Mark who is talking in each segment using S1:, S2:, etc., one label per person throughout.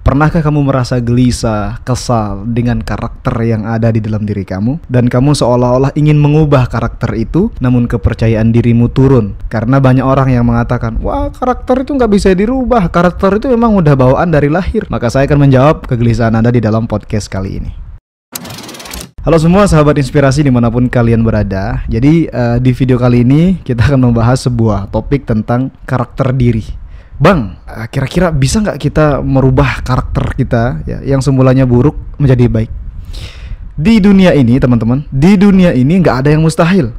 S1: Pernahkah kamu merasa gelisah, kesal dengan karakter yang ada di dalam diri kamu? Dan kamu seolah-olah ingin mengubah karakter itu, namun kepercayaan dirimu turun. Karena banyak orang yang mengatakan, wah, karakter itu nggak bisa dirubah, karakter itu memang udah bawaan dari lahir. Maka saya akan menjawab kegelisahan Anda di dalam podcast kali ini. Halo semua sahabat inspirasi dimanapun kalian berada. Jadi di video kali ini kita akan membahas sebuah topik tentang karakter diri. Bang, kira-kira bisa nggak kita merubah karakter kita ya, yang semulanya buruk menjadi baik? Di dunia ini teman-teman, di dunia ini nggak ada yang mustahil.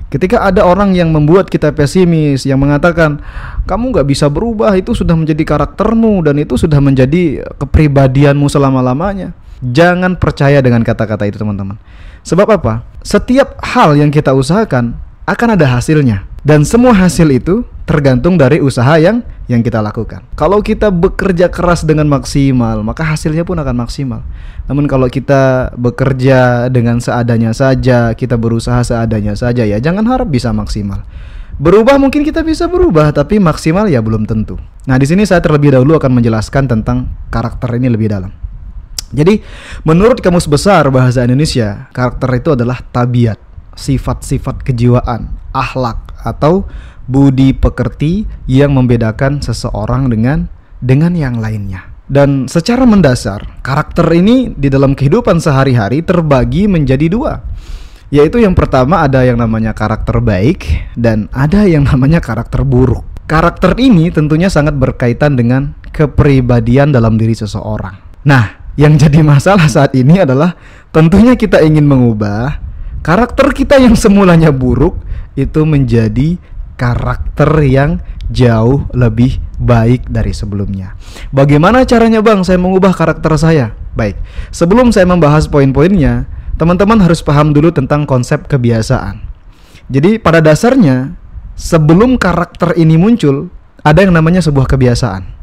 S1: Ketika ada orang yang membuat kita pesimis, yang mengatakan kamu nggak bisa berubah, itu sudah menjadi karaktermu dan itu sudah menjadi kepribadianmu selama-lamanya, jangan percaya dengan kata-kata itu teman-teman. Sebab apa? Setiap hal yang kita usahakan akan ada hasilnya. Dan semua hasil itu tergantung dari usaha yang kita lakukan. Kalau kita bekerja keras dengan maksimal, maka hasilnya pun akan maksimal. Namun kalau kita bekerja dengan seadanya saja, kita berusaha seadanya saja, ya jangan harap bisa maksimal. Berubah mungkin kita bisa berubah, tapi maksimal ya belum tentu. Nah, di sini saya terlebih dahulu akan menjelaskan tentang karakter ini lebih dalam. Jadi, menurut Kamus Besar Bahasa Indonesia, karakter itu adalah tabiat, sifat-sifat kejiwaan, akhlak atau budi pekerti yang membedakan seseorang dengan yang lainnya. Dan secara mendasar, karakter ini di dalam kehidupan sehari-hari terbagi menjadi dua. Yaitu yang pertama ada yang namanya karakter baik dan ada yang namanya karakter buruk. Karakter ini tentunya sangat berkaitan dengan kepribadian dalam diri seseorang. Nah, yang jadi masalah saat ini adalah tentunya kita ingin mengubah karakter kita yang semulanya buruk itu menjadi karakter yang jauh lebih baik dari sebelumnya. Bagaimana caranya bang saya mengubah karakter saya? Baik, sebelum saya membahas poin-poinnya, teman-teman harus paham dulu tentang konsep kebiasaan. Jadi pada dasarnya sebelum karakter ini muncul, ada yang namanya sebuah kebiasaan.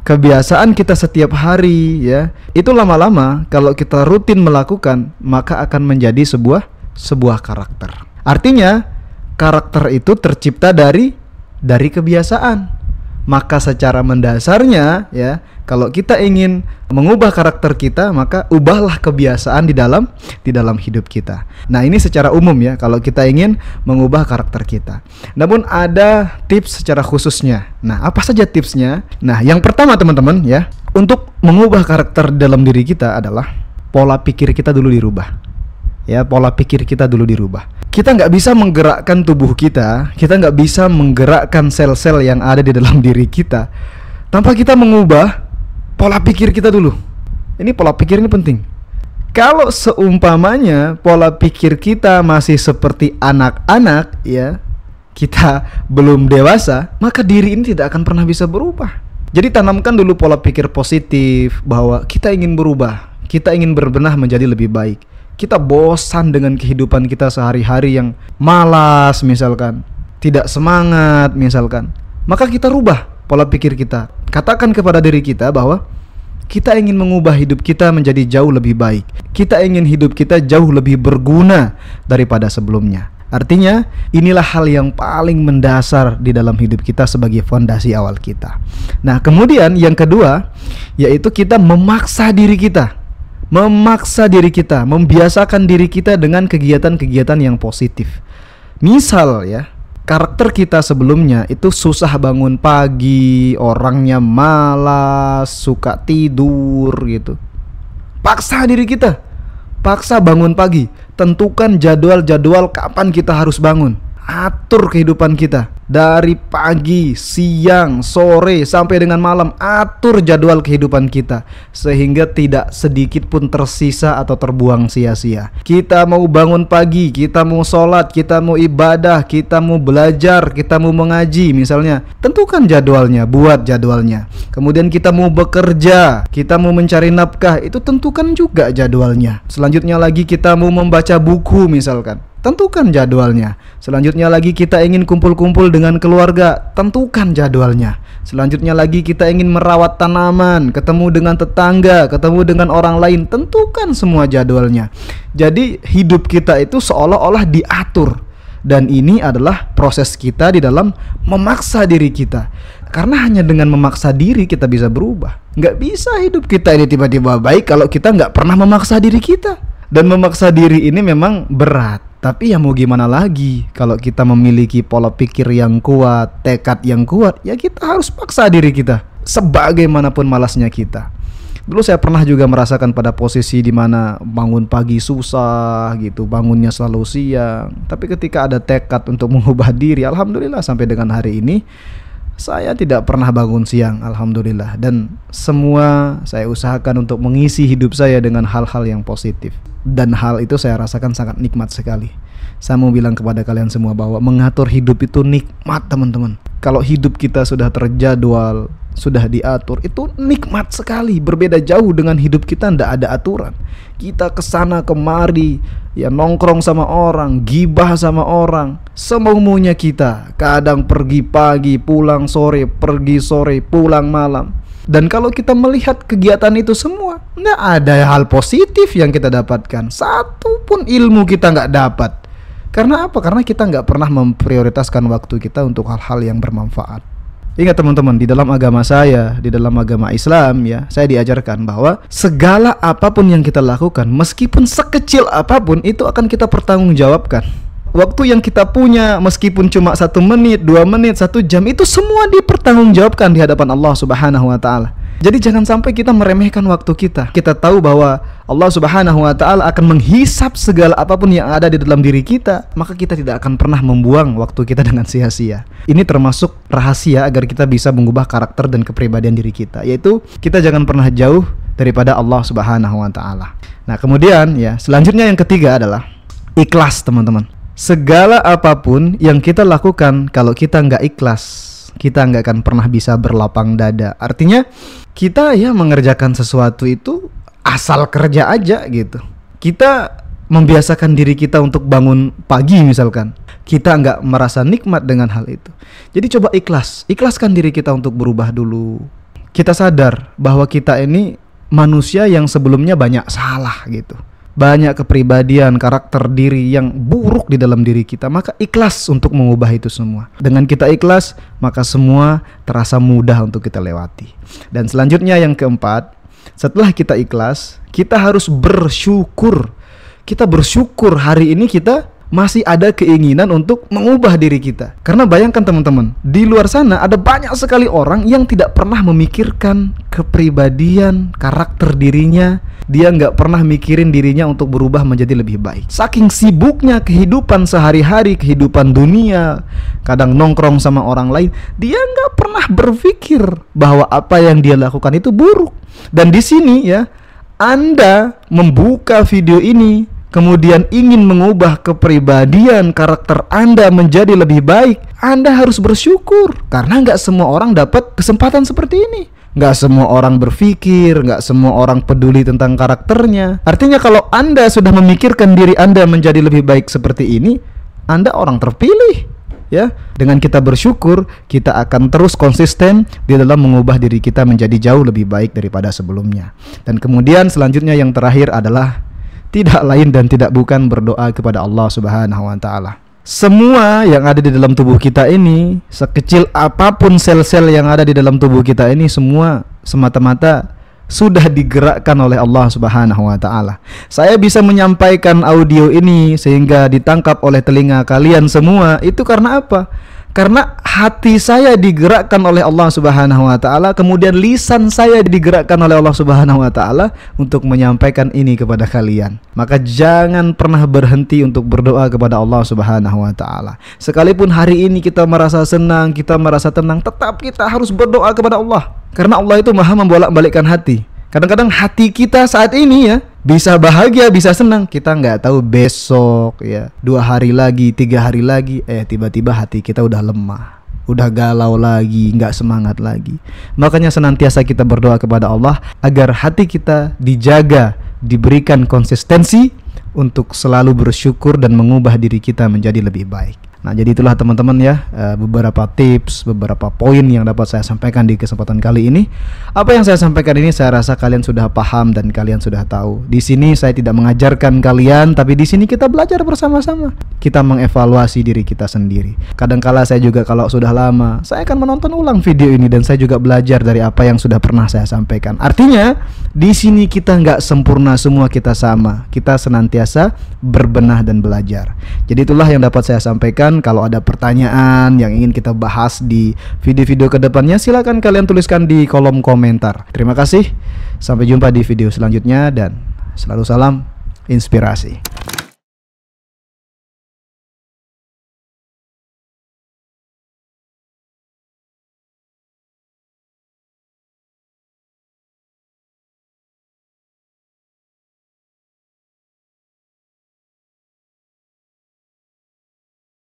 S1: Kebiasaan kita setiap hari ya, itu lama-lama kalau kita rutin melakukan, maka akan menjadi sebuah karakter. Artinya karakter itu tercipta dari kebiasaan. Maka secara mendasarnya ya, kalau kita ingin mengubah karakter kita, maka ubahlah kebiasaan di dalam hidup kita. Nah, ini secara umum ya, kalau kita ingin mengubah karakter kita. Namun ada tips secara khususnya. Nah, apa saja tipsnya? Nah, yang pertama teman-teman ya, untuk mengubah karakter dalam diri kita adalah pola pikir kita dulu dirubah. Ya, pola pikir kita dulu dirubah. Kita nggak bisa menggerakkan tubuh kita, kita nggak bisa menggerakkan sel-sel yang ada di dalam diri kita tanpa kita mengubah pola pikir kita dulu. Ini pola pikir ini penting. Kalau seumpamanya pola pikir kita masih seperti anak-anak ya, kita belum dewasa, maka diri ini tidak akan pernah bisa berubah. Jadi tanamkan dulu pola pikir positif bahwa kita ingin berubah, kita ingin berbenah menjadi lebih baik. Kita bosan dengan kehidupan kita sehari-hari yang malas misalkan, tidak semangat misalkan, maka kita rubah pola pikir kita. Katakan kepada diri kita bahwa kita ingin mengubah hidup kita menjadi jauh lebih baik. Kita ingin hidup kita jauh lebih berguna daripada sebelumnya. Artinya inilah hal yang paling mendasar di dalam hidup kita sebagai fondasi awal kita. Nah, kemudian yang kedua yaitu kita memaksa diri kita. Membiasakan diri kita dengan kegiatan-kegiatan yang positif. Misal ya, karakter kita sebelumnya itu susah bangun pagi, orangnya malas, suka tidur gitu. Paksa diri kita, paksa bangun pagi. Tentukan jadwal-jadwal kapan kita harus bangun. Atur kehidupan kita dari pagi, siang, sore sampai dengan malam. Atur jadwal kehidupan kita sehingga tidak sedikit pun tersisa atau terbuang sia-sia. Kita mau bangun pagi, kita mau sholat, kita mau ibadah, kita mau belajar, kita mau mengaji misalnya. Tentukan jadwalnya, buat jadwalnya. Kemudian kita mau bekerja, kita mau mencari nafkah, itu tentukan juga jadwalnya. Selanjutnya lagi kita mau membaca buku misalkan. Tentukan jadwalnya. Selanjutnya lagi kita ingin kumpul-kumpul dengan keluarga, tentukan jadwalnya. Selanjutnya lagi kita ingin merawat tanaman, ketemu dengan tetangga, ketemu dengan orang lain, tentukan semua jadwalnya. Jadi hidup kita itu seolah-olah diatur. Dan ini adalah proses kita di dalam memaksa diri kita. Karena hanya dengan memaksa diri kita bisa berubah. Nggak bisa hidup kita ini tiba-tiba baik kalau kita nggak pernah memaksa diri kita. Dan memaksa diri ini memang berat. Tapi ya mau gimana lagi, kalau kita memiliki pola pikir yang kuat, tekad yang kuat, ya kita harus paksa diri kita, sebagaimanapun malasnya kita. Dulu saya pernah juga merasakan pada posisi di mana bangun pagi susah gitu, bangunnya selalu siang. Tapi ketika ada tekad untuk mengubah diri, alhamdulillah sampai dengan hari ini saya tidak pernah bangun siang, alhamdulillah. Dan semua saya usahakan untuk mengisi hidup saya dengan hal-hal yang positif. Dan hal itu saya rasakan sangat nikmat sekali. Saya mau bilang kepada kalian semua bahwa mengatur hidup itu nikmat, teman-teman. Kalau hidup kita sudah terjadwal, sudah diatur, itu nikmat sekali. Berbeda jauh dengan hidup kita tidak ada aturan. Kita kesana kemari, ya nongkrong sama orang, gibah sama orang, semau-maunya kita. Kadang pergi pagi, pulang sore, pergi sore, pulang malam. Dan kalau kita melihat kegiatan itu semua, nggak ada hal positif yang kita dapatkan. Satu pun ilmu kita nggak dapat. Karena apa? Karena kita nggak pernah memprioritaskan waktu kita untuk hal-hal yang bermanfaat. Ingat teman-teman, di dalam agama saya, di dalam agama Islam ya, saya diajarkan bahwa segala apapun yang kita lakukan, meskipun sekecil apapun, itu akan kita pertanggungjawabkan. Waktu yang kita punya, meskipun cuma 1 menit, 2 menit, 1 jam, itu semua dipertanggungjawabkan di hadapan Allah Subhanahu wa Ta'ala. Jadi jangan sampai kita meremehkan waktu kita. Kita tahu bahwa Allah Subhanahu wa Ta'ala akan menghisap segala apapun yang ada di dalam diri kita, maka kita tidak akan pernah membuang waktu kita dengan sia-sia. Ini termasuk rahasia agar kita bisa mengubah karakter dan kepribadian diri kita, yaitu kita jangan pernah jauh daripada Allah Subhanahu wa Ta'ala. Nah, kemudian ya, selanjutnya yang ketiga adalah ikhlas, teman-teman. Segala apapun yang kita lakukan, kalau kita nggak ikhlas, kita nggak akan pernah bisa berlapang dada. Artinya kita ya mengerjakan sesuatu itu asal kerja aja gitu. Kita membiasakan diri kita untuk bangun pagi misalkan, kita nggak merasa nikmat dengan hal itu. Jadi coba ikhlaskan diri kita untuk berubah dulu. Kita sadar bahwa kita ini manusia yang sebelumnya banyak salah gitu, banyak kepribadian, karakter diri yang buruk di dalam diri kita. Maka ikhlas untuk mengubah itu semua. Dengan kita ikhlas, maka semua terasa mudah untuk kita lewati. Dan selanjutnya yang keempat, setelah kita ikhlas, kita harus bersyukur. Kita bersyukur hari ini kita masih ada keinginan untuk mengubah diri kita. Karena bayangkan teman-teman, di luar sana ada banyak sekali orang yang tidak pernah memikirkan kepribadian, karakter dirinya. Dia nggak pernah mikirin dirinya untuk berubah menjadi lebih baik. Saking sibuknya kehidupan sehari-hari, kehidupan dunia, kadang nongkrong sama orang lain, dia nggak pernah berpikir bahwa apa yang dia lakukan itu buruk. Dan di sini ya, Anda membuka video ini, kemudian ingin mengubah kepribadian karakter Anda menjadi lebih baik, Anda harus bersyukur. Karena nggak semua orang dapat kesempatan seperti ini. Nggak semua orang berpikir, nggak semua orang peduli tentang karakternya. Artinya kalau Anda sudah memikirkan diri Anda menjadi lebih baik seperti ini, Anda orang terpilih. Ya, dengan kita bersyukur, kita akan terus konsisten di dalam mengubah diri kita menjadi jauh lebih baik daripada sebelumnya. Dan kemudian selanjutnya yang terakhir adalah tidak lain dan tidak bukan berdoa kepada Allah Subhanahu wa Ta'ala. Semua yang ada di dalam tubuh kita ini, sekecil apapun sel-sel yang ada di dalam tubuh kita ini, semua semata-mata sudah digerakkan oleh Allah Subhanahu wa Ta'ala. Saya bisa menyampaikan audio ini sehingga ditangkap oleh telinga kalian semua, itu karena apa? Karena hati saya digerakkan oleh Allah Subhanahu wa Ta'ala, kemudian lisan saya digerakkan oleh Allah Subhanahu wa Ta'ala untuk menyampaikan ini kepada kalian. Maka jangan pernah berhenti untuk berdoa kepada Allah Subhanahu wa Ta'ala. Sekalipun hari ini kita merasa senang, kita merasa tenang, tetap kita harus berdoa kepada Allah. Karena Allah itu maha membolak-balikkan hati. Kadang-kadang hati kita saat ini ya bisa bahagia, bisa senang, kita nggak tahu besok ya 2 hari lagi, 3 hari lagi, tiba-tiba hati kita udah lemah, udah galau lagi, nggak semangat lagi. Makanya senantiasa kita berdoa kepada Allah agar hati kita dijaga, diberikan konsistensi untuk selalu bersyukur dan mengubah diri kita menjadi lebih baik. Nah, jadi itulah teman-teman ya, beberapa tips, beberapa poin yang dapat saya sampaikan di kesempatan kali ini. Apa yang saya sampaikan ini saya rasa kalian sudah paham dan kalian sudah tahu. Di sini saya tidak mengajarkan kalian, tapi di sini kita belajar bersama-sama. Kita mengevaluasi diri kita sendiri. Kadangkala saya juga kalau sudah lama, saya akan menonton ulang video ini dan saya juga belajar dari apa yang sudah pernah saya sampaikan. Artinya, di sini kita nggak sempurna semua, kita sama. Kita senantiasa berbenah dan belajar. Jadi itulah yang dapat saya sampaikan. Kalau ada pertanyaan yang ingin kita bahas di video-video kedepannya, silakan kalian tuliskan di kolom komentar. Terima kasih, sampai jumpa di video selanjutnya dan selalu salam inspirasi.